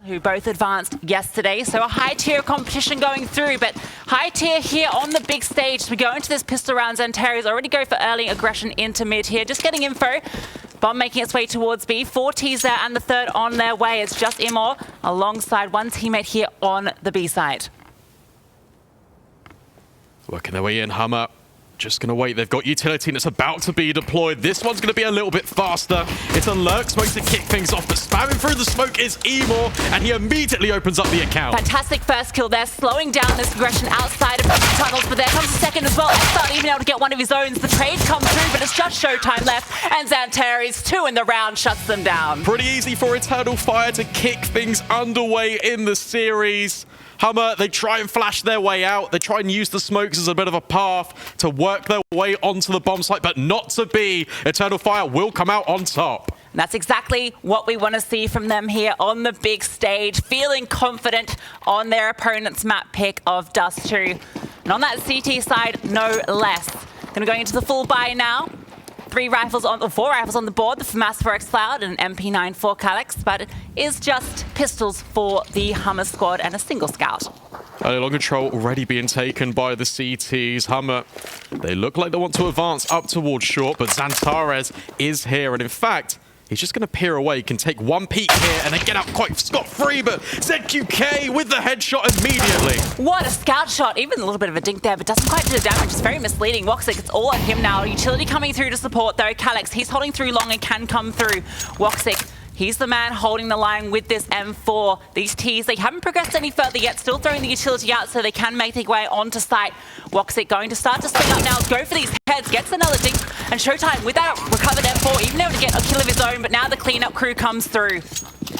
who both advanced yesterday. So a high tier competition going through, but high tier here on the big stage. As we go into this pistol round, Xanteri's already go for early aggression into mid here. Just getting info. Bomb making its way towards B. 4 Ts there and the third on their way. It's just Imor alongside one teammate here on the B side. Working their way in, HUMMER. Just going to wait. They've got utility and it's about to be deployed. This one's going to be a little bit faster. It's a lurk smoke to kick things off, but spamming through the smoke is Imor, and he immediately opens up the account. Fantastic first kill there, slowing down this aggression outside of the tunnels, but there comes the second as well. He's not even able to get one of his own. The trade comes through, but it's just SHOOWTiME left, and Xanteri's 2 in the round shuts them down. Pretty easy for Eternal Fire to kick things underway in the series. HUMMER, they try and flash their way out. They try and use the smokes as a bit of a path to work their way onto the bomb site, but not to be. Eternal Fire will come out on top. And that's exactly what we want to see from them here on the big stage, feeling confident on their opponent's map pick of Dust2. And on that CT side, no less. Going to go into the full buy now. 4 rifles on the board, the FAMAS for xCloud and an MP9 for Calix, but it is just pistols for the HUMMER squad and a single scout. Early long control already being taken by the CTs. HUMMER, they look like they want to advance up towards short, but Xanteri's is here, and in fact, he's just going to peer away. He can take one peek here and then get out quite scot-free, but ZQK with the headshot immediately. What a scout shot. Even a little bit of a dink there, but doesn't quite do the damage. It's very misleading. woxic, it's all on him now. Utility coming through to support, though. Calix, he's holding through long and can come through. woxic, he's the man holding the line with this M4. These Ts, they haven't progressed any further yet, still throwing the utility out so they can make their way onto site. woxic going to start to swing up now, go for these heads, gets another dink, and SHOOWTiME with that recovered M4, even able to get a kill of his own, but now the cleanup crew comes through.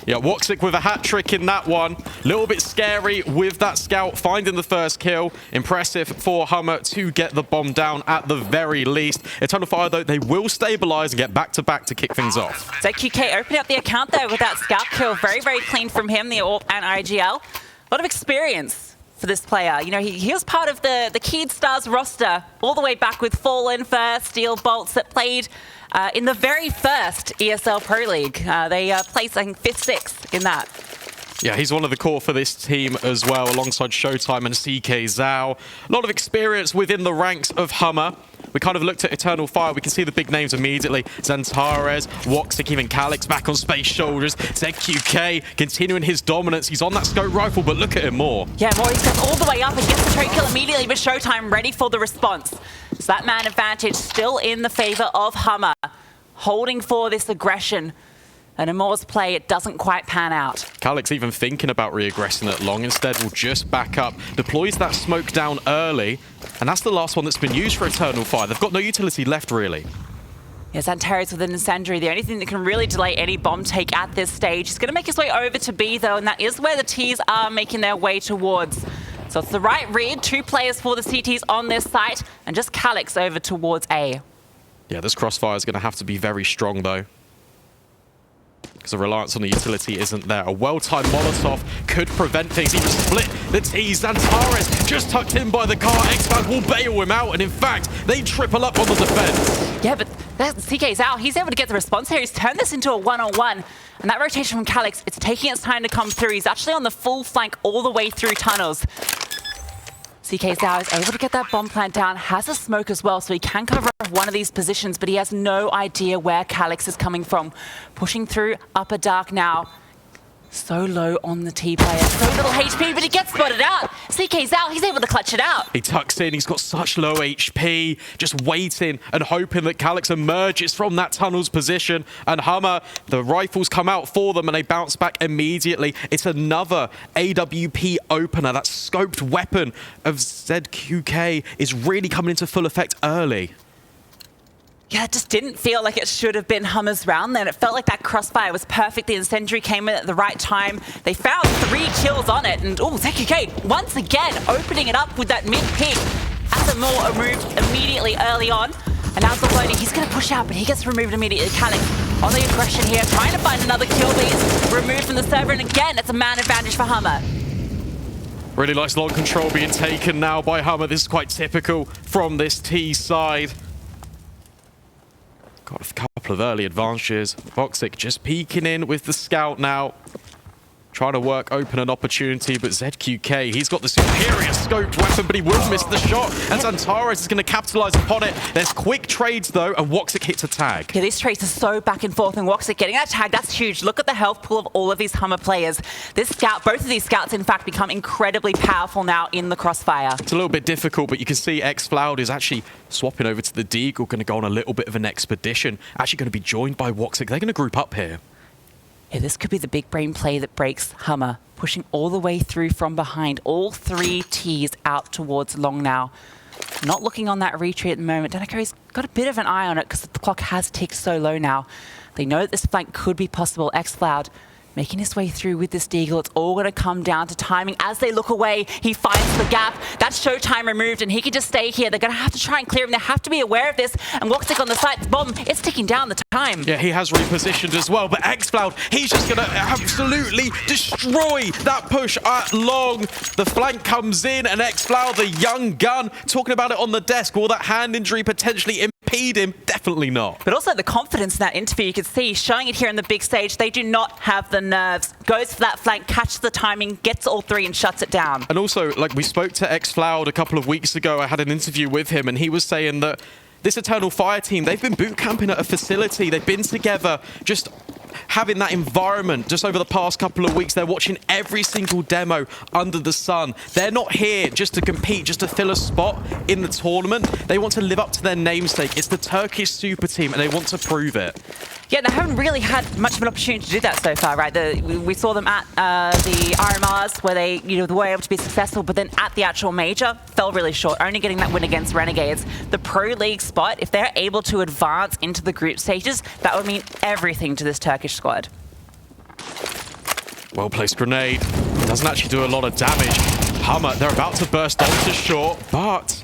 Yeah, woxic with a hat trick in that one. Little bit scary with that scout finding the first kill. Impressive for HUMMER to get the bomb down at the very least. Eternal Fire, though, they will stabilize and get back to kick things off. ZQK opening up the account there with that scout kill. Very, very clean from him, the AWP and IGL. A lot of experience for this player. You know, he was part of the ckzao roster all the way back with Fallen first, Steel Bolts that played in the very first ESL Pro League. They placed, I think, 5th, 6th in that. Yeah, he's one of the core for this team as well, alongside SHOOWTiME and ckzao. A lot of experience within the ranks of HUMMER. We kind of looked at Eternal Fire. We can see the big names immediately. Xanteri's, woxic, even Calix back on Space Shoulders. ZQK continuing his dominance. He's on that scope rifle, but look at him more. Yeah, more. He steps all the way up and gets the trade kill immediately, but SHOOWTiME ready for the response. So that man advantage still in the favor of HUMMER, holding for this aggression. And Imor's play, it doesn't quite pan out. Calix even thinking about re-aggressing at long. Instead, will just back up. Deploys that smoke down early. And that's the last one that's been used for Eternal Fire. They've got no utility left, really. Yeah, Xanteri's with an incendiary. The only thing that can really delay any bomb take at this stage. He's going to make his way over to B, though, and that is where the Ts are making their way towards. So it's the right read. 2 players for the CTs on this site, and just Calix over towards A. Yeah, this crossfire is going to have to be very strong, though, because the reliance on the utility isn't there. A well-timed Molotov could prevent things. Even split the Ts. Xanteri's just tucked in by the car. xCloud will bail him out, and in fact, they triple up on the defense. Yeah, but ckzao, he's able to get the response here. He's turned this into a one-on-one, and that rotation from Calix, it's taking its time to come through. He's actually on the full flank all the way through tunnels. ckzao is able to get that bomb plant down, has a smoke as well, so he can cover one of these positions, but he has no idea where Calix is coming from. Pushing through upper dark now. So low on the T player, so little HP, but he gets spotted out. ckzao, he's able to clutch it out. He tucks in, he's got such low HP, just waiting and hoping that Calix emerges from that tunnel's position. And HUMMER, the rifles come out for them and they bounce back immediately. It's another AWP opener. That scoped weapon of ZQK is really coming into full effect early. Yeah, it just didn't feel like it should have been HUMMER's round then. It felt like that crossfire was perfect. The incendiary came in at the right time. They found 3 kills on it. And, ZQK, once again, opening it up with that mid-peak. Imor removed immediately early on. And now delboNi, he's going to push out, but he gets removed immediately. Calix on the aggression here, trying to find another kill, but he's removed from the server. And again, it's a man advantage for HUMMER. Really nice long control being taken now by HUMMER. This is quite typical from this T side. Got a couple of early advantages. woxic just peeking in with the scout now. Trying to work open an opportunity, but ZQK, he's got the superior scoped weapon, but he will miss the shot, and Zantares is going to capitalize upon it. There's quick trades, though, and woxic hits a tag. Yeah, these trades are so back and forth, and woxic getting that tag, that's huge. Look at the health pool of all of these HUMMER players. This scout, both of these scouts, in fact, become incredibly powerful now in the crossfire. It's a little bit difficult, but you can see ckzao is actually swapping over to the Deagle, going to go on a little bit of an expedition. Actually going to be joined by woxic. They're going to group up here. Yeah, this could be the big brain play that breaks HUMMER, pushing all the way through from behind. All 3 Ts out towards long now. Not looking on that retreat at the moment. Danako's got a bit of an eye on it because the clock has ticked so low now. They know that this flank could be possible. ckzao making his way through with this Deagle. It's all going to come down to timing. As they look away, he finds the gap. That's SHOOWTiME removed, and he can just stay here. They're going to have to try and clear him. They have to be aware of this. And woxic on the site, the bomb, it's ticking down the time. Yeah, he has repositioned as well, but ckzao, he's just going to absolutely destroy that push at long. The flank comes in, and ckzao, the young gun, talking about it on the desk. Will that hand injury potentially impede him? Definitely not. But also the confidence in that interview, you could see, showing it here on the big stage. They do not have the nerves. Goes for that flank, catches the timing, gets all 3 and shuts it down. And also, like, we spoke to ckzao a couple of weeks ago. I had an interview with him, and he was saying that this Eternal Fire team, they've been boot camping at a facility. They've been together, just having that environment just over the past couple of weeks. They're watching every single demo under the sun. They're not here just to compete, just to fill a spot in the tournament. They want to live up to their namesake. It's the Turkish super team, and they want to prove it. Yeah, they haven't really had much of an opportunity to do that so far, right? We saw them at the RMRs where they were able to be successful, but then at the actual major, fell really short, only getting that win against Renegades. The Pro League spot, if they're able to advance into the group stages, that would mean everything to this Turkish squad. Well-placed grenade. Doesn't actually do a lot of damage. HUMMER, they're about to burst onto short, but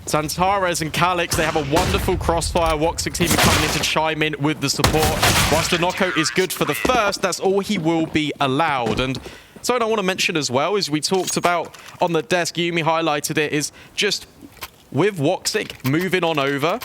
Zantares and ckzao, they have a wonderful crossfire. woxic team coming in to chime in with the support. Whilst Danoko is good for the first, that's all he will be allowed. And something I want to mention as well is we talked about on the desk, Yumi highlighted it, is just with woxic moving on over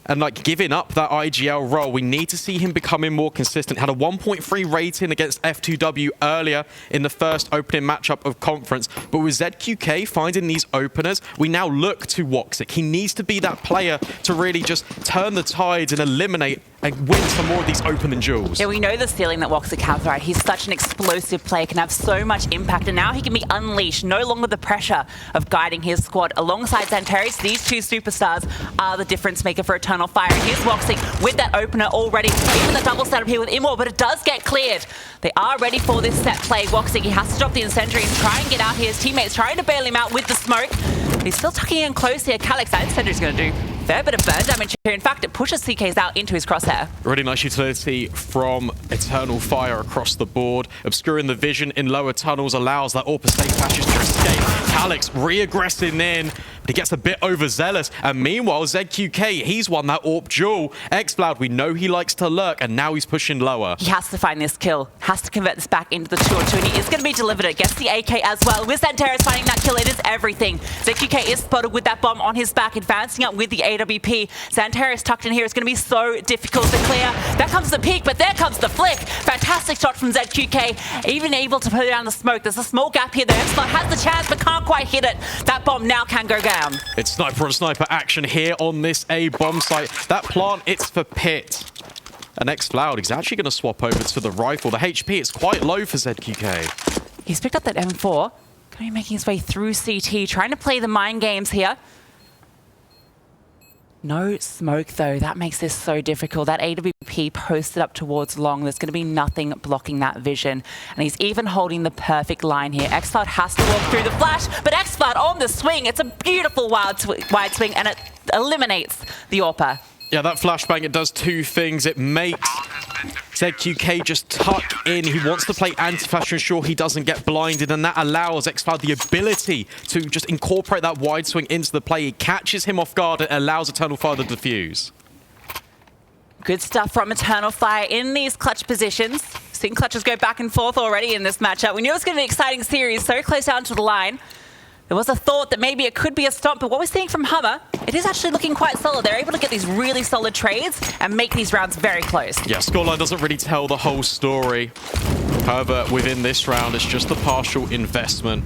and like giving up that IGL role, we need to see him becoming more consistent. Had a 1.3 rating against F2W earlier in the first opening matchup of conference, but with ZQK finding these openers, we now look to woxic. He needs to be that player to really just turn the tides and eliminate and win some more of these opening duels. Yeah, we know the ceiling that woxic has, right? He's such an explosive player, can have so much impact, and now he can be unleashed, no longer the pressure of guiding his squad. Alongside Zantares, these 2 superstars are the difference maker for Eternal Fire. And here's woxic with that opener already, even the double setup here with Immor, but it does get cleared. They are ready for this set play. woxic, he has to drop the incendiary and try and get out here. His teammates trying to bail him out with the smoke. But he's still tucking in close here. ckzao, that incendiary's going to do a fair bit of burn damage here. In fact, it pushes ckzao into his crosshair. Really nice utility from Eternal Fire across the board. Obscuring the vision in lower tunnels allows that AWP safe passage to escape. ckzao re-aggressing in, but he gets a bit overzealous. And meanwhile, ZQK, he's won that AWP duel. ckzao, we know he likes to lurk, and now he's pushing lower. He has to find this kill, has to convert this back into the 2-on-2, and he is going to be delivered it. Gets the AK as well. With Zantares finding that kill, it is everything. ZQK is spotted with that bomb on his back, advancing up with the AWP. Zantares tucked in here. It's going to be so difficult to clear. There comes the peek, but there comes the flick. Fantastic shot from ZQK, even able to put down the smoke. There's a small gap here. The ckzao has the chance, but can't quite hit it. That bomb now can go down. It's sniper on sniper action here on this A bomb site. That plant, it's for Pit. And ckzao, he's actually going to swap over to the rifle. The HP is quite low for ZQK. He's picked up that M4. Going to be making his way through CT, trying to play the mind games here. No smoke, though. That makes this so difficult. That AWP posted up towards long. There's going to be nothing blocking that vision. And he's even holding the perfect line here. ckzao has to walk through the flash, but ckzao on the swing. It's a beautiful wide swing, and it eliminates the AWPer. Yeah, that flashbang, it does 2 things. It makes ZQK just tuck in. He wants to play anti-flash to ensure he doesn't get blinded, and that allows ckzao the ability to just incorporate that wide swing into the play. It catches him off guard and allows Eternal Fire to defuse. Good stuff from Eternal Fire in these clutch positions. Seeing clutches go back and forth already in this matchup. We knew it was going to be an exciting series, so close down to the line. There was a thought that maybe it could be a stomp, but what we're seeing from HUMMER, it is actually looking quite solid. They're able to get these really solid trades and make these rounds very close. Yeah, scoreline doesn't really tell the whole story. However, within this round, it's just the partial investment.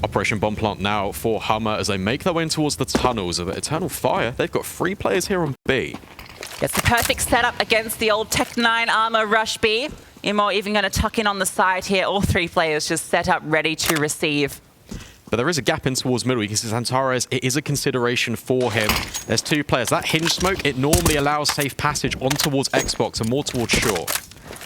Operation Bomb Plant now for HUMMER as they make their way in towards the tunnels of Eternal Fire. They've got 3 players here on B. It's the perfect setup against the old Tech 9 armor rush B. Imo even going to tuck in on the side here. All 3 players just set up, ready to receive. But there is a gap in towards middle. You can see Zantares, it is a consideration for him. There's 2 players. That hinge smoke, it normally allows safe passage on towards Xbox and more towards short.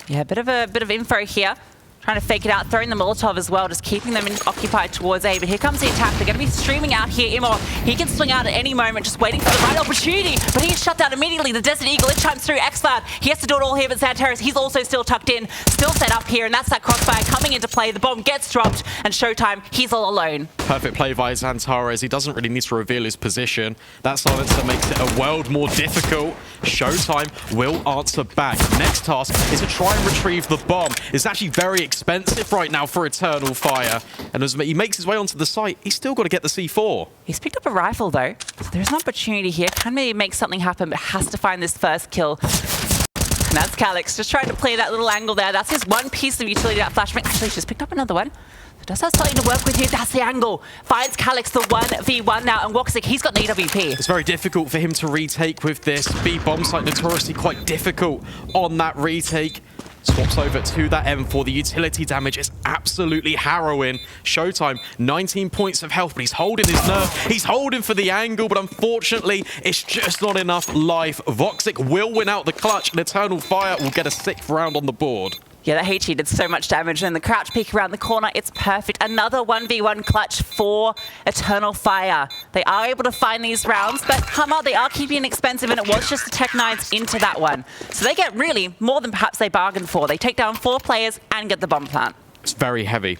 Yeah, a bit of info here. Trying to fake it out, throwing the Molotov as well, just keeping them occupied towards A. But here comes the attack. They're going to be streaming out here. Imo, he can swing out at any moment, just waiting for the right opportunity. But he's shut down immediately. The Desert Eagle, it chimes through X-Cloud. He has to do it all here, but Zantares, he's also still tucked in, still set up here, and that's that crossfire coming into play. The bomb gets dropped, and SHOOWTiME, he's all alone. Perfect play by Zantares. He doesn't really need to reveal his position. That silencer makes it a world more difficult. SHOOWTiME will answer back. Next task is to try and retrieve the bomb. It's actually very expensive right now for Eternal Fire. And as he makes his way onto the site, he's still got to get the C4. He's picked up a rifle, though. So there's an opportunity here. Can maybe make something happen, but has to find this first kill. And that's Calix, just trying to play that little angle there. That's his one piece of utility, that flashbang. Actually, he's just picked up another one. So does have something to work with here. That's the angle. Finds Calix the 1v1 now. And woxic, he's got an EWP. It's very difficult for him to retake with this. B bomb site notoriously quite difficult on that retake. Swaps over to that M4. The utility damage is absolutely harrowing. SHOOWTiME, 19 points of health, but he's holding his nerve. He's holding for the angle, but unfortunately, it's just not enough life. woxic will win out the clutch, and Eternal Fire will get a 6th round on the board. Yeah, that HE did so much damage, and the crouch peek around the corner, it's perfect. Another 1v1 clutch for Eternal Fire. They are able to find these rounds, but HUMMER, they are keeping it expensive, and it was just the Tech 9s into that one. So they get really more than perhaps they bargained for. They take down 4 players and get the bomb plant. It's very heavy,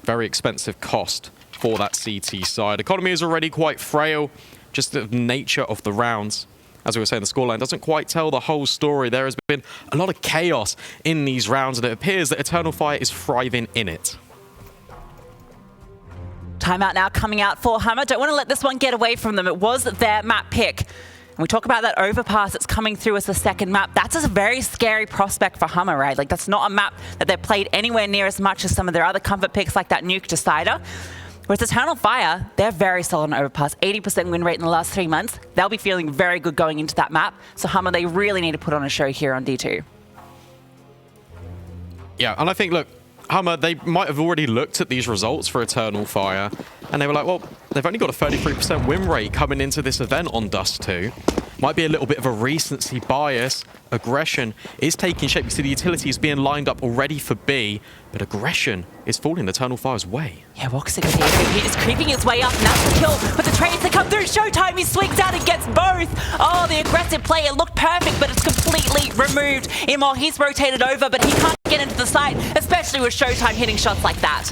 very expensive cost for that CT side. Economy is already quite frail, just the nature of the rounds. As we were saying, the scoreline doesn't quite tell the whole story. There has been a lot of chaos in these rounds, and it appears that Eternal Fire is thriving in it. Timeout now coming out for HUMMER. Don't want to let this one get away from them. It was their map pick. And we talk about that overpass that's coming through as the second map. That's a very scary prospect for HUMMER, right? Like, that's not a map that they've played anywhere near as much as some of their other comfort picks, like that Nuke Decider. Whereas Eternal Fire, they're very solid on overpass. 80% win rate in the last 3 months. They'll be feeling very good going into that map. So HUMMER, they really need to put on a show here on D2. Yeah, and I think, look, HUMMER, they might have already looked at these results for Eternal Fire, and they were like, well, they've only got a 33% win rate coming into this event on Dust2. Might be a little bit of a recency bias. Aggression is taking shape. You see the utility is being lined up already for B, but aggression is falling Eternal Fire's way. Yeah, woxic is here. He is creeping his way up, and that's the kill. But the trades that come through, SHOOWTiME, he swings out and gets both. Oh, the aggressive play, it looked perfect, but it's completely removed. Imo, he's rotated over, but he can't get into the site, especially with SHOOWTiME hitting shots like that.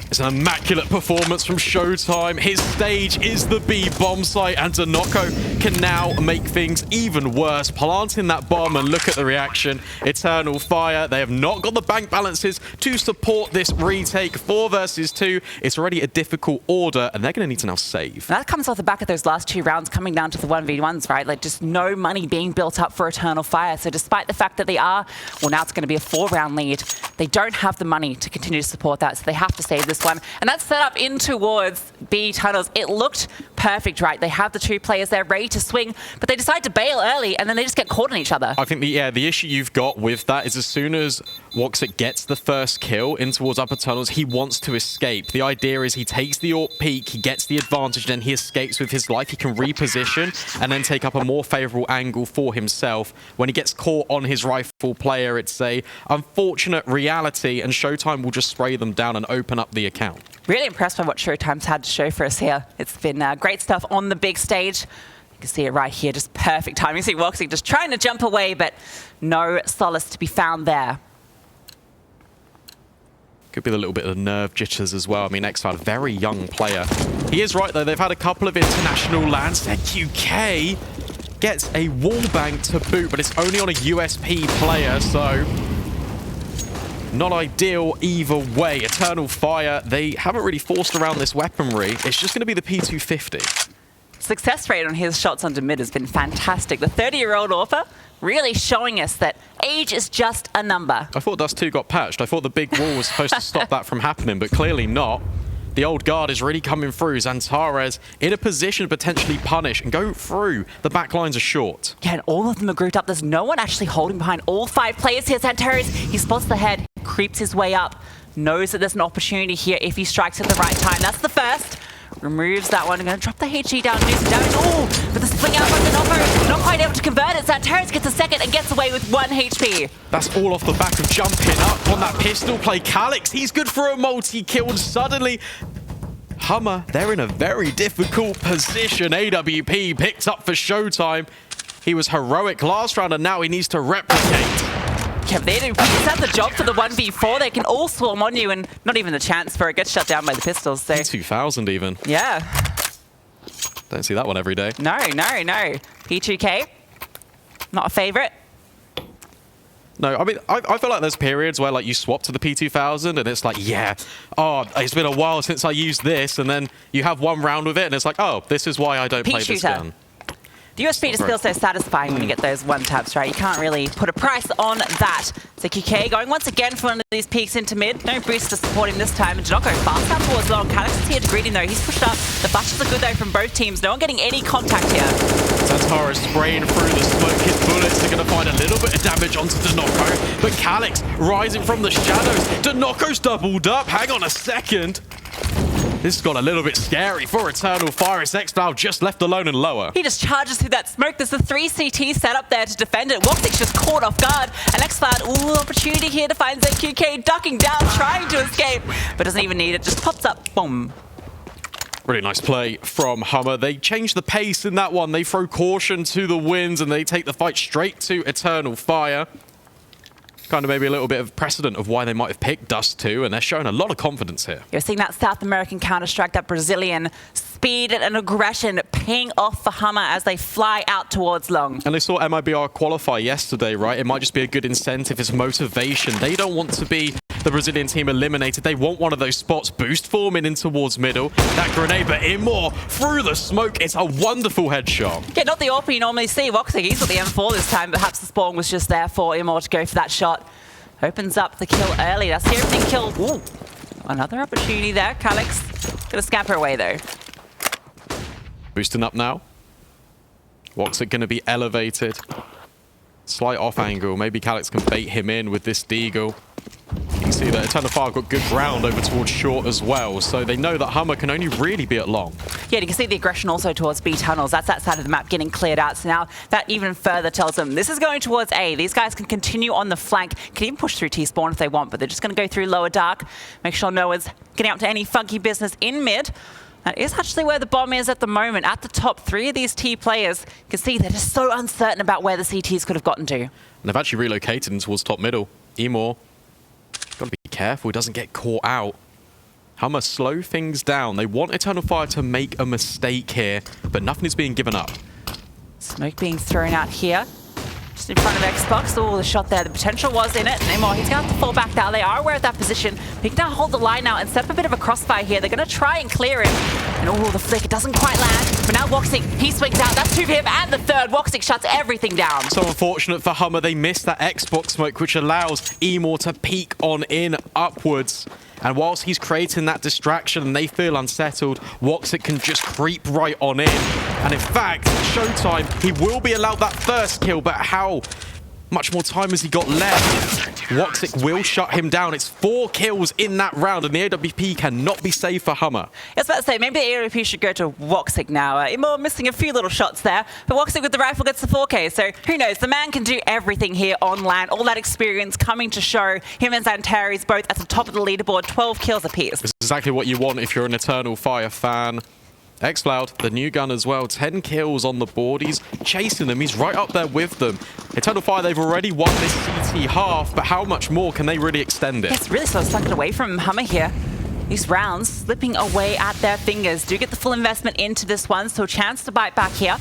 It's an immaculate performance from SHOOWTiME. His stage is the B bomb site, and Danoko can now make things even worse, planting that bomb, and look at the reaction. Eternal Fire, they have not got the bank balances to support this retake. 4 versus 2. It's already a difficult order, and they're going to need to now save. And that comes off the back of those last 2 rounds coming down to the 1v1s, right? Like, just no money being built up for Eternal Fire. So despite the fact that they are, well, now it's going to be a 4-round lead, they don't have the money to continue to support that, so they have to save this one. And that's set up in towards B tunnels. It looked perfect, right? They have the 2 players there ready to swing, but they decide to bail early, and then they just get caught on each other. I think the issue you've got with that is as soon as woxic gets the first kill in towards upper tunnels, he wants to escape. The idea is he takes the AWP peak, he gets the advantage, then he escapes with his life. He can reposition and then take up a more favorable angle for himself. When he gets caught on his rifle player, it's a unfortunate reality, and SHOOWTiME will just spray them down and open up the account. Really impressed by what SHOOWTiME's had to show for us here. It's been great stuff on the big stage. You can see it right here, just perfect timing. You see woxic just trying to jump away, but no solace to be found there. Could be a little bit of nerve jitters as well. I mean, X-Cloud, a very young player. He is right, though. They've had a couple of international lands. ZQK gets a wallbang to boot, but it's only on a USP player, so not ideal either way. Eternal Fire, they haven't really forced around this weaponry. It's just going to be the P250. success rate on his shots onto mid has been fantastic. The 30-year-old author really showing us that age is just a number. I thought Dust2 got patched. I thought the big wall was supposed to stop that from happening, but clearly not. The old guard is really coming through. Zantares in a position to potentially punish and go through. The back lines are short. Yeah, and all of them are grouped up. There's no one actually holding behind all 5 players here. Zantares, he spots the head, creeps his way up, knows that there's an opportunity here if he strikes at the right time. That's the first. Removes that one. Going to drop the HE down and do some damage. Oh, but the spring out from the Noppo. Not quite able to convert it. Zantares gets a second and gets away with 1 HP. That's all off the back of jumping up on that pistol play. Calix, he's good for a multi-kill. And suddenly, HUMMER, they're in a very difficult position. AWP picked up for SHOOWTiME. He was heroic last round, and now he needs to replicate. Yeah, they do. He's had the job for the 1v4. They can all swarm on you, and not even the chance for it. Gets shut down by the pistols. So. 2000 even. Yeah. Don't see that one every day. No. P2K, not a favorite. No, I mean, I feel like there's periods where like you swap to the P2000 and it's like, yeah, oh, it's been a while since I used this, and then you have one round with it and it's like, oh, this is why I don't play this gun. The USP just feels so satisfying when you get those one taps, right? You can't really put a price on that. So ckzao going once again for one of these peaks into mid. No boost to support him this time. And janocko fast down towards long. Calix is here to greet him though. He's pushed up. The flashes are good though from both teams. No one getting any contact here. Zantares spraying through the smoke. His bullets are going to find a little bit of damage onto janocko. But Calix rising from the shadows. janocko's doubled up. Hang on a second. This got a little bit scary for Eternal Fire. It's ckzao just left alone and lower. He just charges through that smoke. There's a 3 CT set up there to defend it. woxic's just caught off guard. And ckzao, ooh, opportunity here to find ckzao ducking down, trying to escape, but doesn't even need it. Just pops up, boom. Really nice play from HUMMER. They change the pace in that one. They throw caution to the winds and they take the fight straight to Eternal Fire. Kind of maybe a little bit of precedent of why they might have picked Dust2, and they're showing a lot of confidence here. You're seeing that South American Counter-Strike, that Brazilian speed and aggression paying off for HUMMER as they fly out towards long. And they saw MIBR qualify yesterday, right? It might just be a good incentive, it's motivation. They don't want to be the Brazilian team eliminated. They want one of those spots boost forming in towards middle. That grenade, but Immor through the smoke. It's a wonderful headshot. Yeah, not the AWP you normally see. woxic, he's got the M4 this time. Perhaps the spawn was just there for Immor to go for that shot. Opens up the kill early. That's the opening kill. Ooh, another opportunity there. Calix gonna scamper away though. Boosting up now. woxic gonna be elevated. Slight off angle. Maybe Calix can bait him in with this deagle. You can see that Eternal Fire got good ground over towards short as well, so they know that HUMMER can only really be at long. Yeah, you can see the aggression also towards B tunnels. That's that side of the map getting cleared out. So now that even further tells them this is going towards A. These guys can continue on the flank, can even push through T-spawn if they want, but they're just going to go through lower dark, make sure no one's getting up to any funky business in mid. That is actually where the bomb is at the moment. At the top, 3 of these T players, you can see they're just so uncertain about where the CTs could have gotten to. And they've actually relocated in towards top middle. Immor, gotta be careful, he doesn't get caught out. HUMMER slow things down. They want Eternal Fire to make a mistake here, but nothing is being given up. Smoke being thrown out here. Just in front of Xbox. Oh, the shot there. The potential was in it. Immor, he's going to have to fall back now. They are aware of that position. They can now hold the line out and set up a bit of a crossfire here. They're going to try and clear him. And oh, the flick, it doesn't quite land. But now woxic, he swings out. That's 2 for him and the third. woxic shuts everything down. So unfortunate for HUMMER. They missed that Xbox smoke, which allows Immor to peek on in upwards. And whilst he's creating that distraction and they feel unsettled, woxic can just creep right on in. And in fact, SHOOWTiME, he will be allowed that first kill, but how much more time has he got left? woxic will shut him down. It's 4 kills in that round, and the AWP cannot be saved for HUMMER. I was about to say, maybe the AWP should go to woxic now. Immor missing a few little shots there, but woxic with the rifle gets the 4K, so who knows? The man can do everything here on land. All that experience coming to show. Him and Zantares both at the top of the leaderboard, 12 kills apiece. This is exactly what you want if you're an Eternal Fire fan. ckzao, the new gun as well, 10 kills on the board. He's chasing them. He's right up there with them. Eternal Fire, they've already won this CT half, but how much more can they really extend it? It's really sort of sucking away from HUMMER here. These rounds slipping away at their fingers. Do get the full investment into this one, so a chance to bite back here.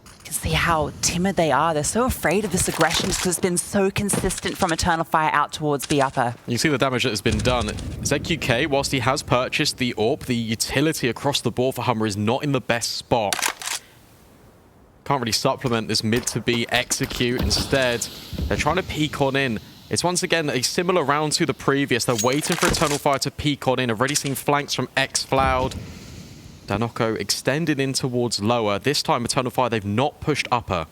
You can see how timid they are. They're so afraid of this aggression because it's been so consistent from Eternal Fire out towards B upper. You see the damage that has been done. ZQK, whilst he has purchased the AWP, the utility across the board for HUMMER is not in the best spot. Can't really supplement this mid to B execute. Instead, they're trying to peek on in. It's once again a similar round to the previous. They're waiting for Eternal Fire to peek on in. Already seen flanks from xCloud. danoko extended in towards lower. This time, Eternal Fire, they've not pushed upper.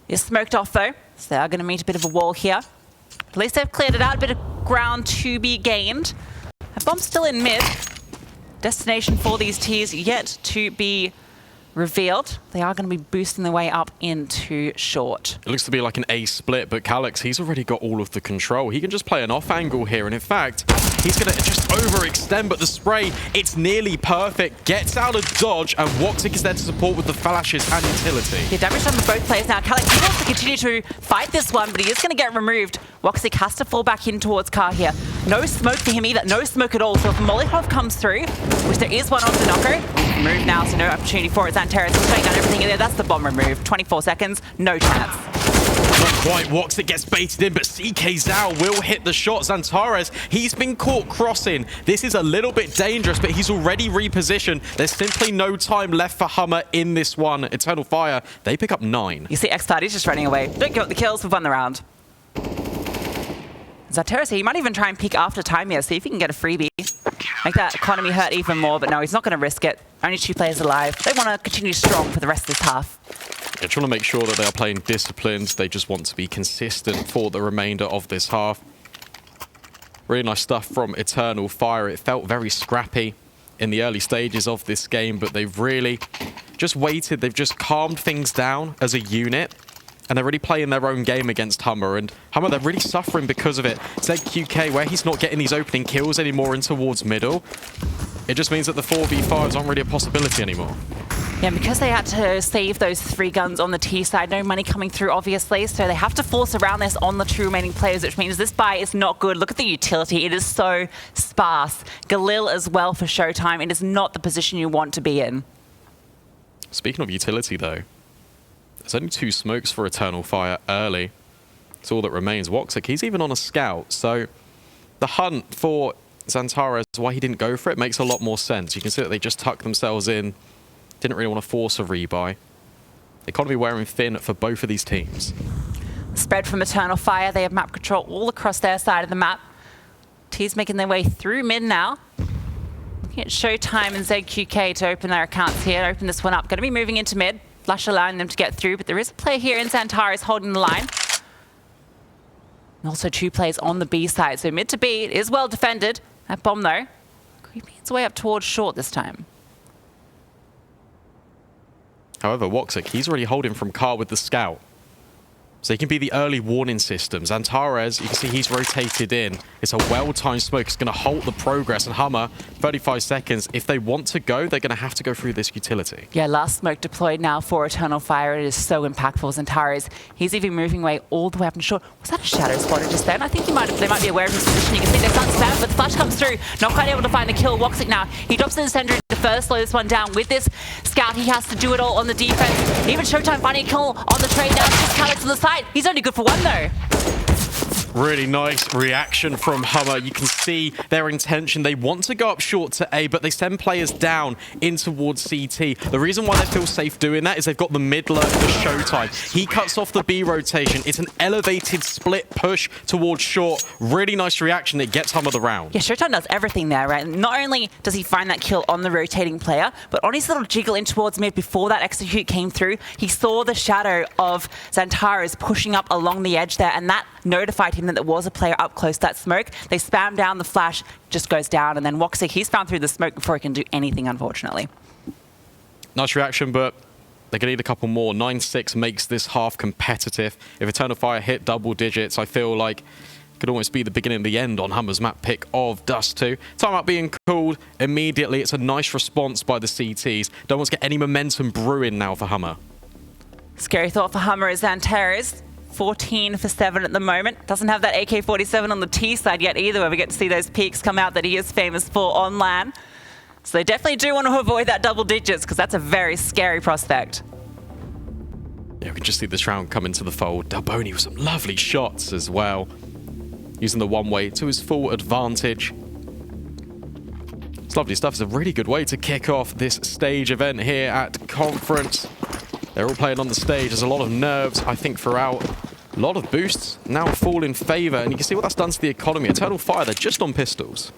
It's smoked off though, so they are going to meet a bit of a wall here. At least they've cleared it out, a bit of ground to be gained. A bomb still in mid. Destination for these Ts yet to be revealed. They are going to be boosting their way up into short. It looks to be like an A split, but Calyx, he's already got all of the control. He can just play an off angle here, and in fact, he's going to just overextend, but the spray, it's nearly perfect. Gets out of dodge, and woxic is there to support with the flashes and utility. Yeah, damage done to both players now. Calyx wants to continue to fight this one, but he is going to get removed. woxic has to fall back in towards Car here. No smoke for him either. No smoke at all. So if Molotov comes through, which there is one on danoko, removed now, so no opportunity for it. Xantares is putting down everything in there. That's the bomb removed. 24 seconds, no chance. Not quite. woxic gets baited in, but ckzao will hit the shot. Xantares, he's been caught crossing. This is a little bit dangerous, but he's already repositioned. There's simply no time left for HUMMER in this one. Eternal Fire, they pick up 9. You see xCloud, he's just running away. Don't give up the kills, we've won the round. Xantares here, he might even try and peek after time here, see if he can get a freebie. Make that economy hurt even more, but no, he's not going to risk it. Only 2 players alive. They want to continue strong for the rest of this half. They're trying to make sure that they are playing disciplined. They just want to be consistent for the remainder of this half. Really nice stuff from Eternal Fire. It felt very scrappy in the early stages of this game, but they've really just waited. They've just calmed things down as a unit. And they're really playing their own game against HUMMER. And HUMMER, they're really suffering because of it. ZQK, where he's not getting these opening kills anymore in towards middle, it just means that the 4v5s aren't really a possibility anymore. Yeah, because they had to save those 3 guns on the T side, no money coming through, obviously, so they have to force around this on the 2 remaining players, which means this buy is not good. Look at the utility. It is so sparse. Galil as well for SHOOWTiME. It is not the position you want to be in. Speaking of utility, though, there's only 2 smokes for Eternal Fire early. It's all that remains. woxic, he's even on a scout, so the hunt for Xantares, why he didn't go for it, makes a lot more sense. You can see that they just tucked themselves in, didn't really want to force a rebuy. Economy wearing thin for both of these teams. Spread from Eternal Fire, they have map control all across their side of the map. T's making their way through mid now. Looking at SHOOWTiME and ZQK to open their accounts here, open this one up. Going to be moving into mid. Flash allowing them to get through, but there is a player here in Xantares holding the line. And also 2 players on the B side. So mid to B, it is well defended. That bomb though, creeping its way up towards short this time. However, woxic, he's already holding from Car with the scout. So he can be the early warning system. Xantares, you can see he's rotated in. It's a well-timed smoke. It's going to halt the progress. And HUMMER, 35 seconds. If they want to go, they're going to have to go through this utility. Yeah, last smoke deployed now for Eternal Fire. It is so impactful. Xantares, he's even moving away all the way up and short. Was that a shadow spotted just then? I think they might be aware of his position. You can see they're starting to spam, but the flash comes through. Not quite able to find the kill. woxic now, he drops in the center to first slow this one down. With this scout, he has to do it all on the defense. Even SHOOWTiME finding a kill on the trade now. Just Calyx on the side. He's only good for 1 though. Really nice reaction from HUMMER. You can see their intention. They want to go up short to A, but they send players down in towards CT. The reason why they feel safe doing that is they've got the mid lurk for SHOOWTiME. He cuts off the B rotation. It's an elevated split push towards short. Really nice reaction. It gets HUMMER the round. Yeah, SHOOWTiME does everything there, right? Not only does he find that kill on the rotating player, but on his little jiggle in towards mid before that execute came through, he saw the shadow of Xantares pushing up along the edge there, and that notified him that there was a player up close to that smoke. They spam down, the flash just goes down, and then woxic, he's found through the smoke before he can do anything, unfortunately. Nice reaction, but they're going to need a couple more. 9-6 makes this half competitive. If Eternal Fire hit double digits, I feel like it could almost be the beginning of the end on HUMMER's map pick of Dust2. Timeout being called immediately. It's a nice response by the CTs. Don't want to get any momentum brewing now for HUMMER. Scary thought for HUMMER is Xantares. 14 for 7 at the moment. Doesn't have that AK-47 on the T side yet either, where we get to see those peaks come out that he is famous for on LAN. So they definitely do want to avoid that double digits, because that's a very scary prospect. Yeah, we can just see this round come into the fold. delboNi with some lovely shots as well. Using the one-way to his full advantage. It's lovely stuff. It's a really good way to kick off this stage event here at Conference. They're all playing on the stage. There's a lot of nerves, I think, throughout. A lot of boosts now fall in favor, and you can see what that's done to the economy. Eternal Fire, they're just on pistols.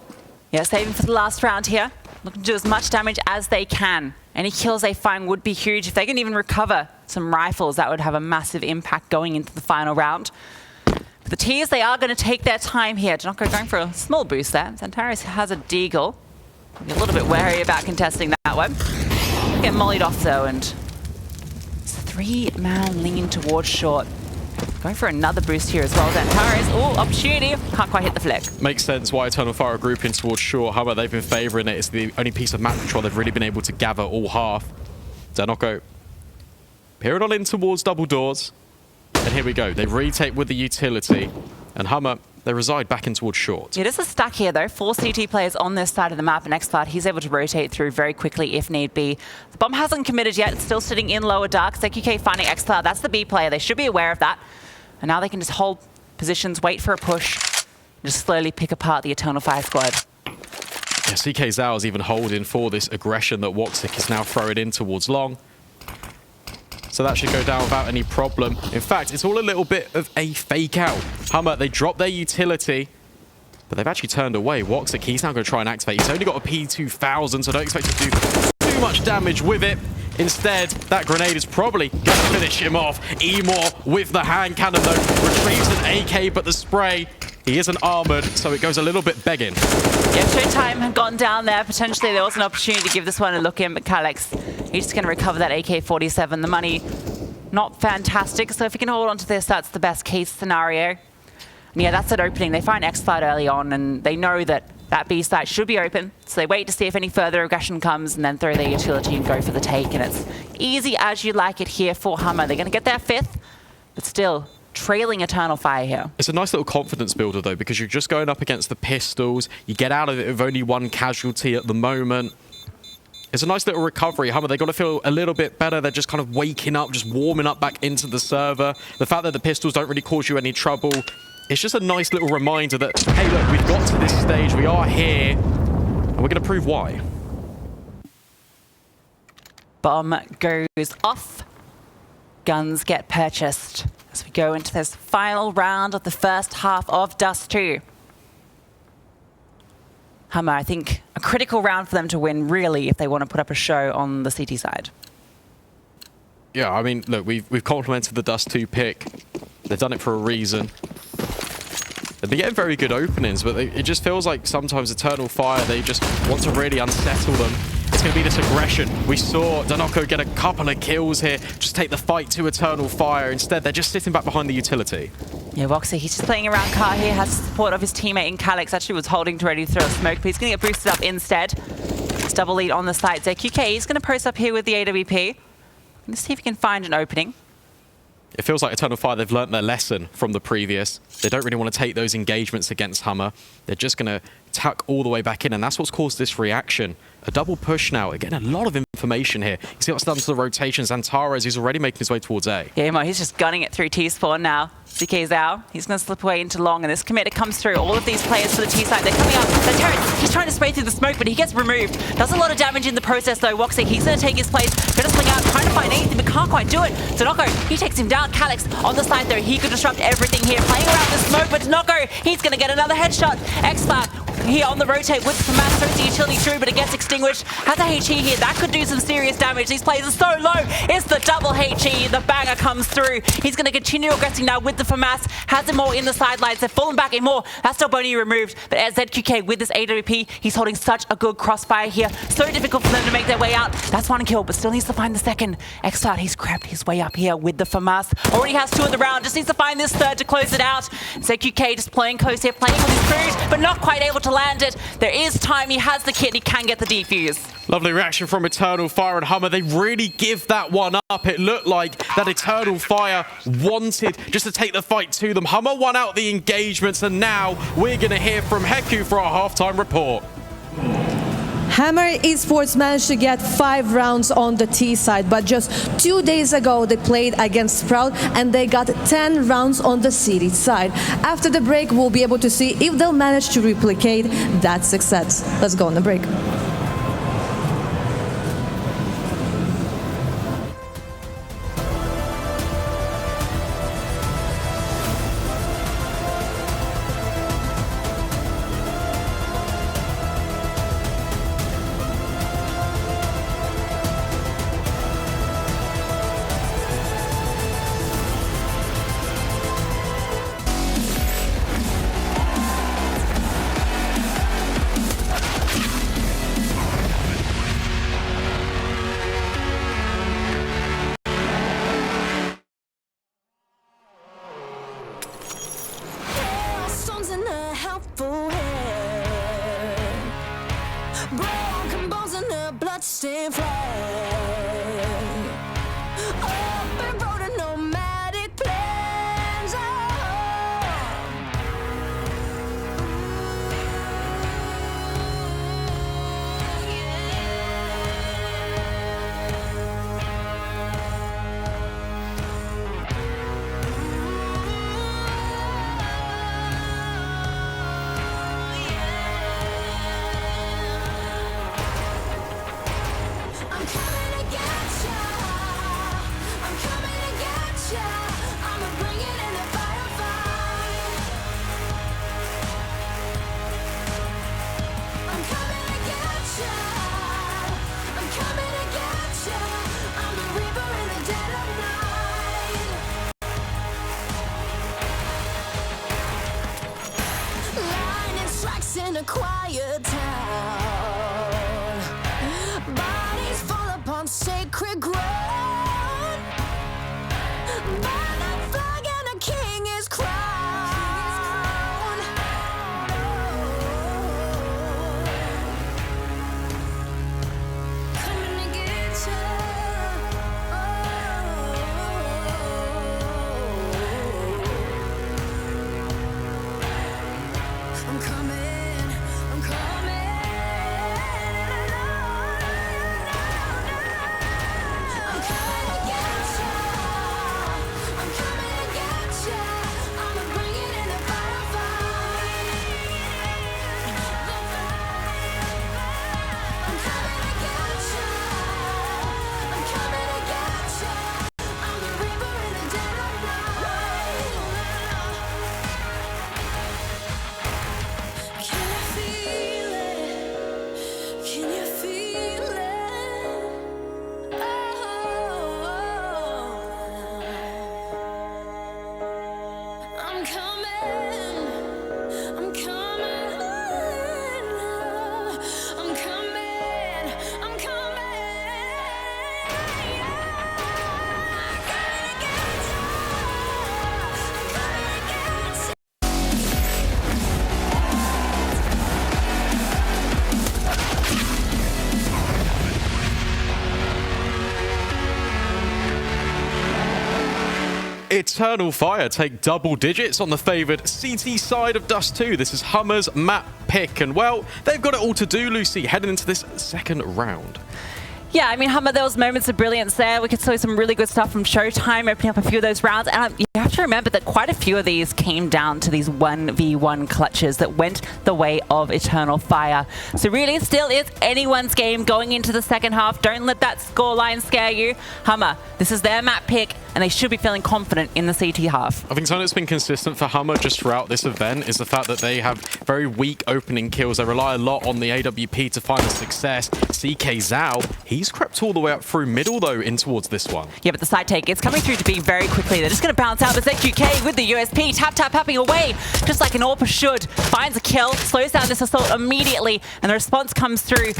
Yeah, saving for the last round here. Looking to do as much damage as they can. Any kills they find would be huge. If they can even recover some rifles, that would have a massive impact going into the final round. For the Tiers, they are going to take their time here. delboNi going for a small boost there. Xantares has a deagle. Be a little bit wary about contesting that one. Get mollied off though, and it's a 3-man lean towards short. Going for another boost here as well. Xantares, oh, opportunity. Can't quite hit the flick. Makes sense why Eternal Fire are grouping towards short. HUMMER, they've been favoring it. It's the only piece of map control they've really been able to gather all half. delboNi peering on in towards double doors. And here we go. They retake with the utility. And HUMMER, they reside back in towards short. It is a stack here, though. 4 CT players on this side of the map, and xCloud, he's able to rotate through very quickly if need be. The bomb hasn't committed yet. It's still sitting in lower dark. zkk finding xCloud. That's the B player. They should be aware of that. And now they can just hold positions, wait for a push, and just slowly pick apart the Eternal Fire squad. Yeah, ckzao is even holding for this aggression that woxic is now throwing in towards long. So that should go down without any problem. In fact, it's all a little bit of a fake out. HUMMER, they dropped their utility, but they've actually turned away. woxic, he's now going to try and activate. He's only got a P2000, so don't expect to do too much damage with it. Instead, that grenade is probably going to finish him off. Emor with the hand cannon, though, retrieves an AK, but the spray, he isn't armored, so it goes a little bit begging. Yeah, SHOOWTiME had gone down there. Potentially there was an opportunity to give this one a look in, but Calyx, he's just going to recover that AK-47. The money, not fantastic, so if he can hold on to this, that's the best case scenario. And yeah, that's an opening. They find xCloud early on, and they know that that B site should be open, so they wait to see if any further aggression comes and then throw their utility and go for the take. And it's easy as you like it here for HUMMER. They're going to get their 5th, but still trailing Eternal Fire here. It's a nice little confidence builder, though, because you're just going up against the pistols. You get out of it with only 1 casualty at the moment. It's a nice little recovery. HUMMER, they've got to feel a little bit better. They're just kind of waking up, just warming up back into the server. The fact that the pistols don't really cause you any trouble, it's just a nice little reminder that, hey, look, we've got to this stage. We are here, and we're going to prove why. Bomb goes off. Guns get purchased as we go into this final round of the first half of Dust2. HUMMER, I think, a critical round for them to win, really, if they want to put up a show on the CT side. Yeah, I mean, look, we've complimented the Dust2 pick. They've done it for a reason. They've been getting very good openings, but it just feels like sometimes Eternal Fire, they just want to really unsettle them. It's going to be this aggression. We saw delboNi get a couple of kills here, just take the fight to Eternal Fire. Instead, they're just sitting back behind the utility. Yeah, woxic, he's just playing around car here, has support of his teammate in Calyx. Actually was holding to ready to throw a smoke, but he's going to get boosted up instead. It's double lead on the site. zkk, he's going to post up here with the AWP. Let's see if he can find an opening. It feels like Eternal Fire, they've learnt their lesson from the previous. They don't really want to take those engagements against HUMMER. They're just going to tuck all the way back in, and that's what's caused this reaction. A double push now. Again, a lot of information here. You see what's done to the rotations. Xantares, he's already making his way towards A. Yeah, he's just gunning it through T-spawn now. ckzao, he's going to slip away into long, and this committer comes through. All of these players for the T side, they're coming up. The turret, he's trying to spray through the smoke, but he gets removed. Does a lot of damage in the process, though. woxic, he's going to take his place. Going to swing out, trying to find anything, but can't quite do it. delboNi, he takes him down. Calyx on the side, though. He could disrupt everything here. Playing around the smoke, but delboNi, he's going to get another headshot. xCloud here on the rotate with the mass, throws the utility through, but it gets extinguished. Has a HE here. That could do some serious damage. These players are so low. It's the double HE. The banger comes through. He's going to continue aggressing now with the FAMAS. Has him more in the sidelines. They're falling back in more. That's delboNi removed. But as zkk with this AWP, he's holding such a good crossfire here. So difficult for them to make their way out. That's 1 kill, but still needs to find the second. xCloud, he's crept his way up here with the FAMAS. Already has 2 in the round. Just needs to find this third to close it out. zkk just playing close here, playing with his crews, but not quite able to land it. There is time. He has the kit. He can get the defuse. Lovely reaction from Eternal Fire and HUMMER. They really give that one up. It looked like that Eternal Fire wanted just to take the fight to them. HUMMER won out the engagements, and now we're going to hear from Heku for our halftime report. HUMMER Esports managed to get 5 rounds on the T side, but just 2 days ago they played against Sprout and they got 10 rounds on the CD side. After the break, we'll be able to see if they'll manage to replicate that success. Let's go on the break. Broken bones and a bloodstained flag. Open road and nomadic plans. In a quiet town, bodies fall upon sacred ground. By that flag and a king is crowned. Coming to get you. I'm coming. Eternal Fire take double digits on the favoured CT side of Dust2. This is HUMMER's map pick, and well, they've got it all to do, Lucy, heading into this second round. Yeah, I mean, HUMMER, there was moments of brilliance there. We could see some really good stuff from SHOOWTiME, opening up a few of those rounds. And you have to remember that quite a few of these came down to these 1v1 clutches that went the way of Eternal Fire. So really, it still is anyone's game going into the second half. Don't let that scoreline scare you. HUMMER, this is their map pick, and they should be feeling confident in the CT half. I think something that's been consistent for HUMMER just throughout this event is the fact that they have very weak opening kills. They rely a lot on the AWP to find the success. ckzao, he's crept all the way up through middle, though, in towards this one. Yeah, but the side take, it's coming through to be very quickly. They're just going to bounce out. There's ZQK with the USP, tapping away, just like an AWP should. Finds a kill, slows down this assault immediately, and the response comes through.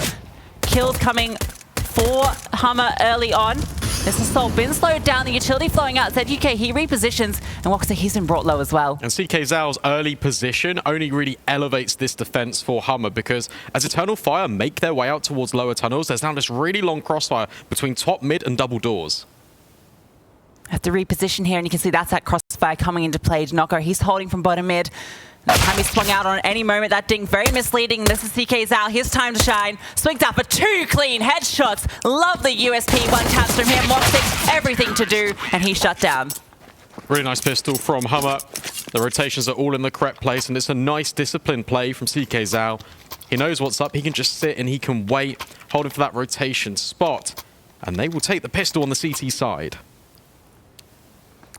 Kills coming for HUMMER early on. This assault been slowed down, the utility flowing out. ZQK, he repositions, and woxic, he's been brought low as well. And ckzao's early position only really elevates this defense for HUMMER, because as Eternal Fire make their way out towards lower tunnels, there's now this really long crossfire between top, mid, and double doors. Have to reposition here, and you can see that's that crossfire coming into play. Noko, he's holding from bottom mid. That time he swung out on any moment. That ding, very misleading. This is ckzao. His time to shine. Swings out for 2 clean headshots. Lovely USP one taps from him. woxic, everything to do, and he shut down. Really nice pistol from HUMMER. The rotations are all in the correct place, and it's a nice disciplined play from ckzao. He knows what's up. He can just sit and he can wait, holding for that rotation spot. And they will take the pistol on the CT side.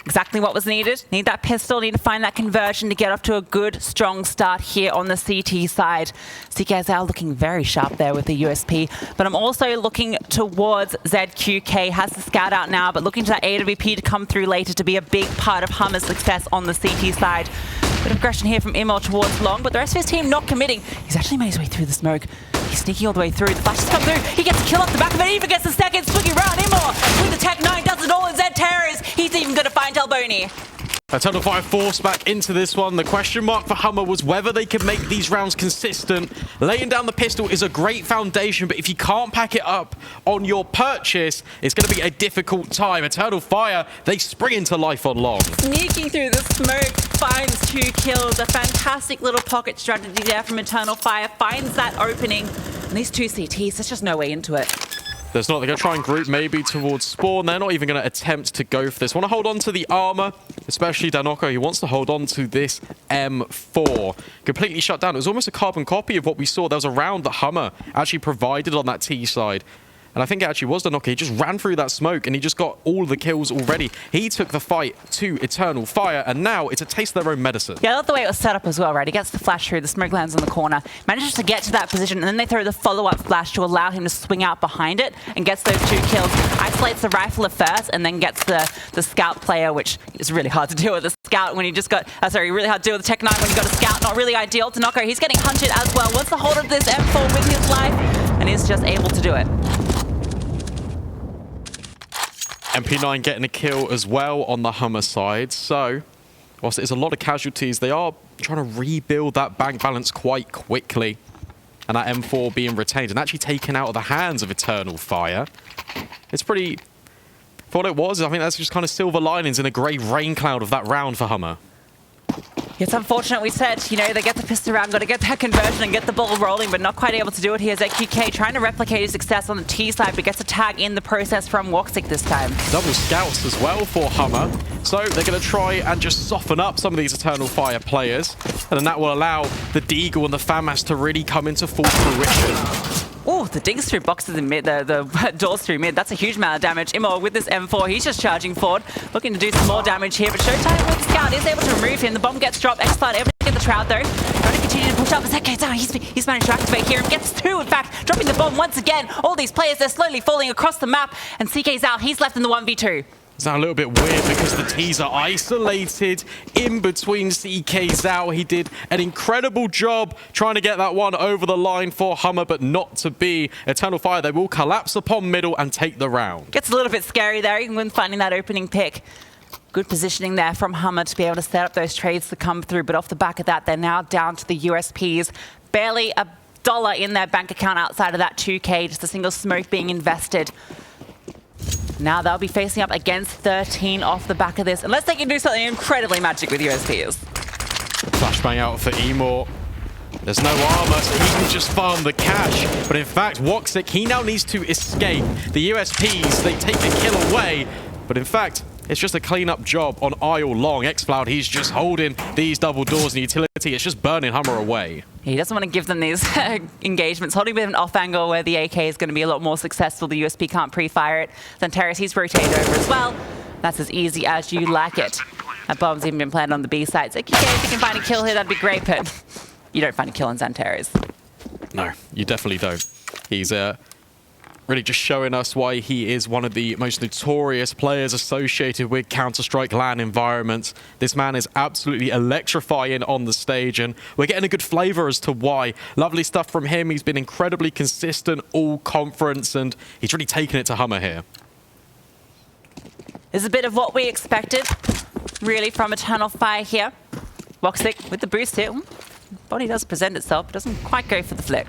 Exactly what was needed. Need that pistol, need to find that conversion to get off to a good, strong start here on the CT side. ckzao looking very sharp there with the USP, but I'm also looking towards ZQK. Has the scout out now, but looking to that AWP to come through later to be a big part of HUMMER's success on the CT side. Bit of aggression here from Immo towards Long, but the rest of his team not committing. He's actually made his way through the smoke. He's sneaking all the way through. The flashes come through. He gets a kill off the back of it. He even gets the second. Swinging around. Immo with the Tech 9 does it all in Z-Terrors. He's even going to find delboNi. Eternal Fire forced back into this one. The question mark for HUMMER was whether they could make these rounds consistent. Laying down the pistol is a great foundation, but if you can't pack it up on your purchase, it's going to be a difficult time. Eternal Fire, they spring into life on Long. Sneaking through the smoke, finds 2 kills. A fantastic little pocket strategy there from Eternal Fire. Finds that opening. And these 2 CTs, there's just no way into it. There's not. They're going to try and group maybe towards Spawn. They're not even going to attempt to go for this. Want to hold on to the armor, especially danoco. He wants to hold on to this M4. Completely shut down. It was almost a carbon copy of what we saw. There was a round that HUMMER actually provided on that T side. And I think it actually was danoco. He just ran through that smoke and he just got all the kills already. He took the fight to Eternal Fire, and now it's a taste of their own medicine. Yeah, I love the way it was set up as well, right? He gets the flash through, the smoke lands on the corner, manages to get to that position, and then they throw the follow-up flash to allow him to swing out behind it and gets those 2 kills. Isolates the rifler first and then gets the scout player, which is really hard to deal with a scout when you just got, really hard to deal with the Tech 9 when you got a scout. Not really ideal. danoco, he's getting hunted as well. Wants to hold of this M4 with his life, and is just able to do it. MP9 getting a kill as well on the HUMMER side. So, whilst there's a lot of casualties, they are trying to rebuild that bank balance quite quickly. And that M4 being retained and actually taken out of the hands of Eternal Fire. It's pretty... For what it was, I think that's just kind of silver linings in a grey rain cloud of that round for HUMMER. It's unfortunate, we said, you know, they get the pistol round, got to get that conversion and get the ball rolling, but not quite able to do it here. ZQK trying to replicate his success on the T side, but gets a tag in the process from woxic this time. Double scouts as well for HUMMER. So they're going to try and just soften up some of these Eternal Fire players. And then that will allow the Deagle and the FAMAS to really come into full fruition. Oh, the dings through boxes in mid, the doors through mid. That's a huge amount of damage. Immo with this M4, he's just charging forward, looking to do some more damage here. But SHOOWTiME with the scout is able to remove him. The bomb gets dropped. X-Cloud able to get the Shroud though. Trying to continue to push up. He's managed to activate here and gets 2, in fact, dropping the bomb once again. All these players, they're slowly falling across the map. And ckzao, he's left in the 1v2. It's now a little bit weird because the T's are isolated in between ckzao. He did an incredible job trying to get that one over the line for HUMMER, but not to be. Eternal Fire, they will collapse upon middle and take the round. Gets a little bit scary there, even when finding that opening pick. Good positioning there from HUMMER to be able to set up those trades to come through, but off the back of that, they're now down to the USPs. Barely $1 in their bank account outside of that 2K, just a single smoke being invested. Now they'll be facing up against 13 off the back of this, unless they can do something incredibly magic with USPs. Flashbang out for Emor. There's no armor, so he can just farm the cash. But in fact, woxic, he now needs to escape. The USPs, they take the kill away. But in fact, it's just a clean-up job on Isle Long. X-Cloud, he's just holding these double doors and utility. It's just burning HUMMER away. He doesn't want to give them these engagements. Holding a bit of an off angle where the AK is going to be a lot more successful. The USP can't pre-fire it. Xantares, he's rotated over as well. That's as easy as you like it. That bomb's even been planted on the B side. So, okay, if you can find a kill here, that'd be great, but you don't find a kill on Xantares. No, you definitely don't. He's really just showing us why he is one of the most notorious players associated with Counter-Strike LAN environments. This man is absolutely electrifying on the stage, and we're getting a good flavor as to why. Lovely stuff from him. He's been incredibly consistent all conference, and he's really taken it to HUMMER here. This is a bit of what we expected, really, from Eternal Fire here. woxic with the boost here. Body does present itself, but doesn't quite go for the flick.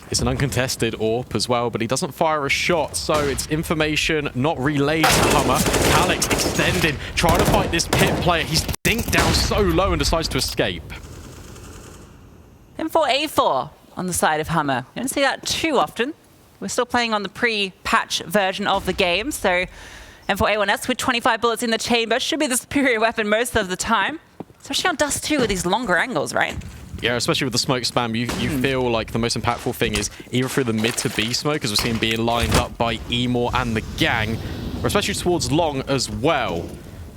It's an uncontested AWP as well, but he doesn't fire a shot, so it's information not relayed to HUMMER. Calix extended, trying to fight this pit player. He's dinked down so low and decides to escape. M4A4 on the side of HUMMER. You don't see that too often. We're still playing on the pre-patch version of the game, so M4A1S with 25 bullets in the chamber should be the superior weapon most of the time, especially on Dust2 with these longer angles, right? Yeah, especially with the smoke spam, you feel like the most impactful thing is either through the mid to B smoke, as we're seeing being lined up by Emor and the gang, or especially towards long as well.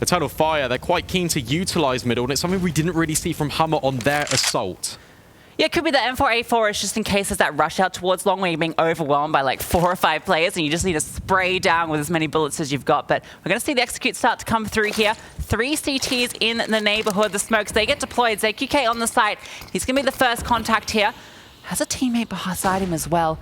Eternal Fire, they're quite keen to utilize middle, and it's something we didn't really see from HUMMER on their assault. Yeah, it could be that M4A4 is just in case there's that rush out towards long where you're being overwhelmed by like 4 or 5 players and you just need to spray down with as many bullets as you've got. But we're going to see the execute start to come through here. 3 CTs in the neighborhood. The smokes, they get deployed. ckzao on the site. He's going to be the first contact here. Has a teammate beside him as well.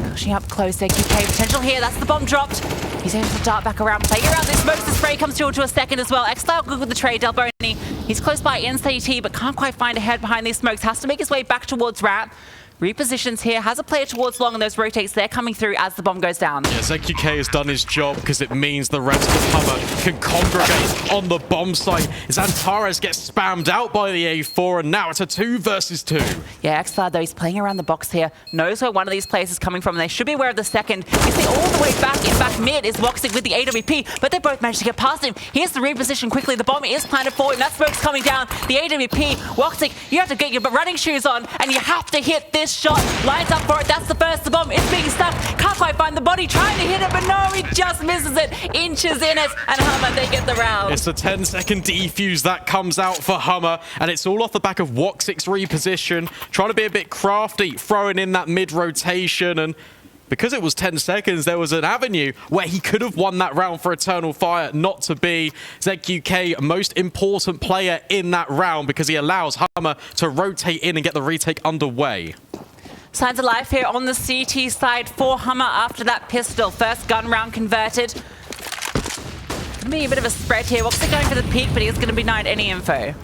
Pushing up close, ckzao potential here. That's the bomb dropped. He's able to dart back around, playing around this smoke. The spray comes through to a second as well. ckzao good with the trade. delboNi, he's close by in CT, but can't quite find a head behind these smokes. Has to make his way back towards ramp. Repositions here, has a player towards long, and those rotates, they're coming through as the bomb goes down. Yeah, ckzao has done his job because it means the rest of HUMMER can congregate on the bomb site. Xantares gets spammed out by the A4, and now it's a 2 versus 2. Yeah, ckzao though, he's playing around the box here, knows where one of these players is coming from, and they should be aware of the second. You see all the way back in back mid is woxic with the AWP, but they both managed to get past him. Here's the reposition quickly, the bomb is planted for him, that smoke's coming down, the AWP, woxic, you have to get your running shoes on, and you have to hit this shot. Lines up for it, that's the first, the bomb is being stuck, can't quite find the body, trying to hit it, but no, he just misses it, inches in it, and HUMMER, they get the round. It's a 10-second defuse that comes out for HUMMER, and it's all off the back of woxic's reposition, trying to be a bit crafty, throwing in that mid-rotation, and because it was 10 seconds, there was an avenue where he could have won that round for Eternal Fire, not to be ckzao most important player in that round because he allows HUMMER to rotate in and get the retake underway. Signs of life here on the CT side for HUMMER after that pistol. First gun round converted. Gonna be a bit of a spread here. woxic going for the peak, but he's going to be denied any info.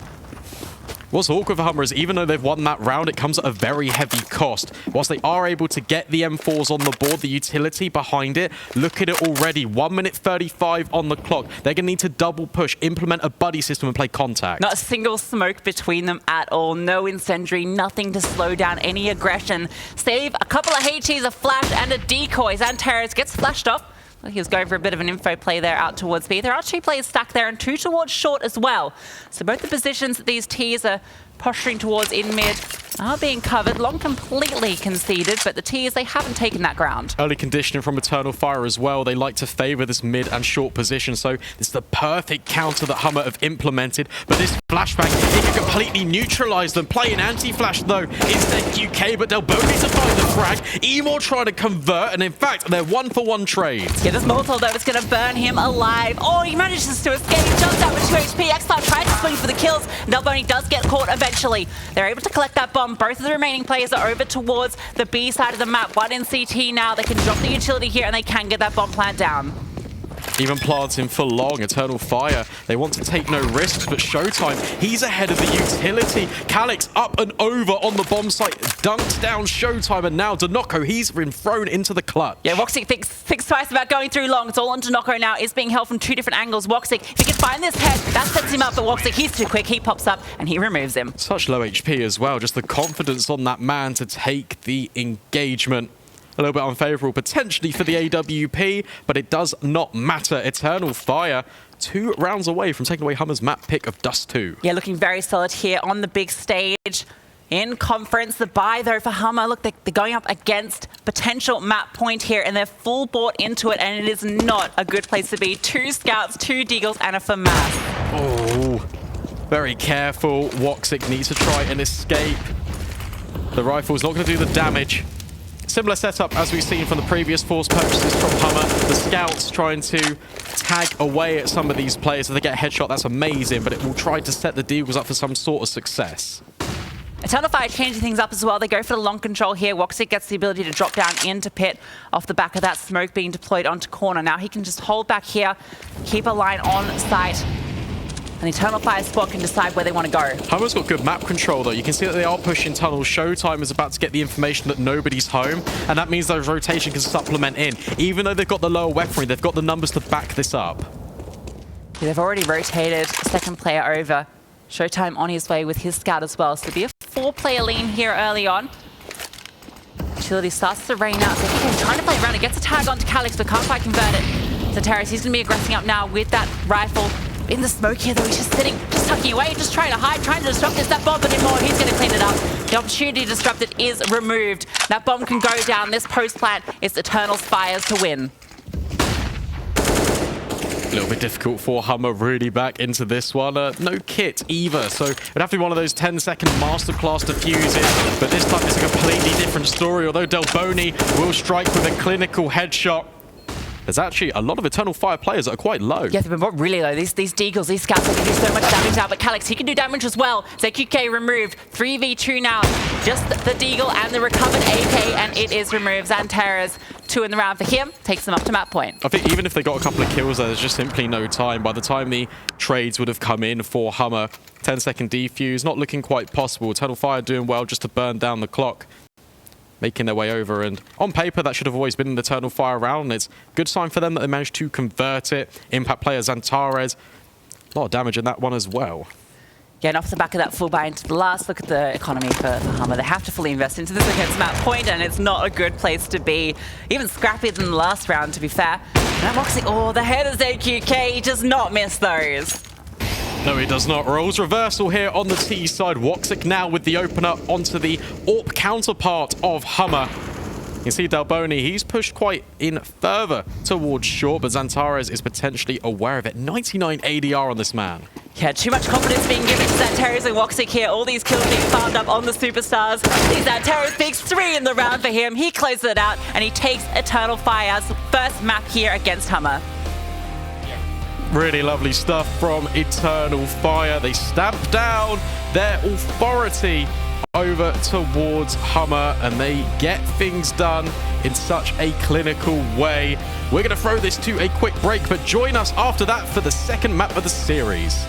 What's awkward for HUMMER is even though they've won that round, it comes at a very heavy cost. Whilst they are able to get the M4s on the board, the utility behind it, look at it already. 1 minute 35 on the clock. They're going to need to double push, implement a buddy system and play contact. Not a single smoke between them at all. No incendiary, nothing to slow down any aggression. Save a couple of HEs, a flash and a decoy. Xantares gets flashed off. He was going for a bit of an info play there out towards B. There are 2 players stacked there and 2 towards short as well. So both the positions that these Ts are posturing towards in mid are being covered. Long completely conceded, but the Ts, they haven't taken that ground. Early conditioning from Eternal Fire as well. They like to favor this mid and short position, so it's the perfect counter that HUMMER have implemented. But this flashbang, it can completely neutralize them. Playing anti-flash though is ckzao, but delboNi to find the frag. Emor trying to convert, and in fact, they're 1-for-1 trades. Yeah, this Molotov though, it's going to burn him alive. Oh, he manages to escape. He jumps out with 2 HP. ckzao tries to swing for the kills. delboNi does get caught eventually. They're able to collect that bomb. Both of the remaining players are over towards the B side of the map. 1 in CT now. They can drop the utility here and they can get that bomb plant down. Even planting for long. Eternal Fire, they want to take no risks, but SHOOWTiME, he's ahead of the utility. Calix up and over on the bomb site, dunked down SHOOWTiME, and now delboNi, he's been thrown into the clutch. Yeah, woxic thinks twice about going through long. It's all on delboNi now. It's being held from 2 different angles. woxic, if he can find this head, that sets him up, but woxic, he's too quick. He pops up and he removes him. Such low HP as well, just the confidence on that man to take the engagement. A little bit unfavorable potentially for the AWP, but it does not matter. Eternal Fire, 2 rounds away from taking away HUMMER's map pick of Dust2. Yeah, looking very solid here on the big stage. In conference, the buy though for HUMMER, look, they're going up against potential map point here and they're full bought into it, and it is not a good place to be. 2 scouts, 2 deagles and a FAMAS. Oh, very careful. woxic needs to try and escape. The rifle's not going to do the damage. Similar setup as we've seen from the previous force purchases from HUMMER. The scouts trying to tag away at some of these players. If they get a headshot, that's amazing, but it will try to set the deagles up for some sort of success. Eternal Fire changing things up as well. They go for the long control here. woxic gets the ability to drop down into pit off the back of that smoke being deployed onto corner. Now he can just hold back here, keep a line on site. And Eternal Fire Spot can decide where they want to go. Hummer's got good map control, though. You can see that they are pushing tunnels. SHOOWTiME is about to get the information that nobody's home, and that means those rotation can supplement in. Even though they've got the lower weaponry, they've got the numbers to back this up. Yeah, they've already rotated second player over. SHOOWTiME on his way with his scout as well. So there'll be a 4-player lean here early on. Utility starts to rain out. So he's trying to play around. It gets a tag onto Calix, but can't quite convert it. So Terrace, he's going to be aggressing up now with that rifle. In the smoke here, though, he's just sitting, just tucking away, just trying to hide, trying to disrupt this. That bomb, but anymore, he's going to clean it up. The opportunity to disrupt it is removed. That bomb can go down. This post plant is Eternal's Fires to win. A little bit difficult for HUMMER really back into this one. No kit either, so it'd have to be one of those 10-second masterclass diffuses. But this time it's a completely different story. Although delboNi will strike with a clinical headshot, there's actually a lot of Eternal Fire players that are quite low. Yeah, they've been really low. These deagles, these scouts, they can do so much damage now. But Calix, he can do damage as well. ckzao removed. 3v2 now. Just the deagle and the recovered AK, and it is removed. Xanterra's 2 in the round for him. Takes them up to map point. I think even if they got a couple of kills there, there's just simply no time. By the time the trades would have come in for HUMMER, 10-second defuse, not looking quite possible. Eternal Fire doing well just to burn down the clock, making their way over, and on paper that should have always been an Eternal Fire round. It's a good sign for them that they managed to convert it. Impact player Xanterra's, a lot of damage in that one as well. Yeah, and off the back of that full buy into the last look at the economy for HUMMER. They have to fully invest into this against map point, and it's not a good place to be. Even scrappier than the last round, to be fair. And that woxic, oh, the headers ckzao, he does not miss those. No, he does not. Roles reversal here on the T side. woxic now with the opener onto the AWP counterpart of HUMMER. You see delboNi, he's pushed quite in further towards short, but Xanterra's is potentially aware of it. 99 ADR on this man. Yeah, too much confidence being given to Xanterra's and woxic here. All these kills being farmed up on the superstars. These Xanterra's picks 3 in the round for him. He closes it out, and he takes Eternal Fire's first map here against HUMMER. Really lovely stuff from Eternal Fire. They stamp down their authority over towards HUMMER, and they get things done in such a clinical way. We're going to throw this to a quick break, but join us after that for the second map of the series.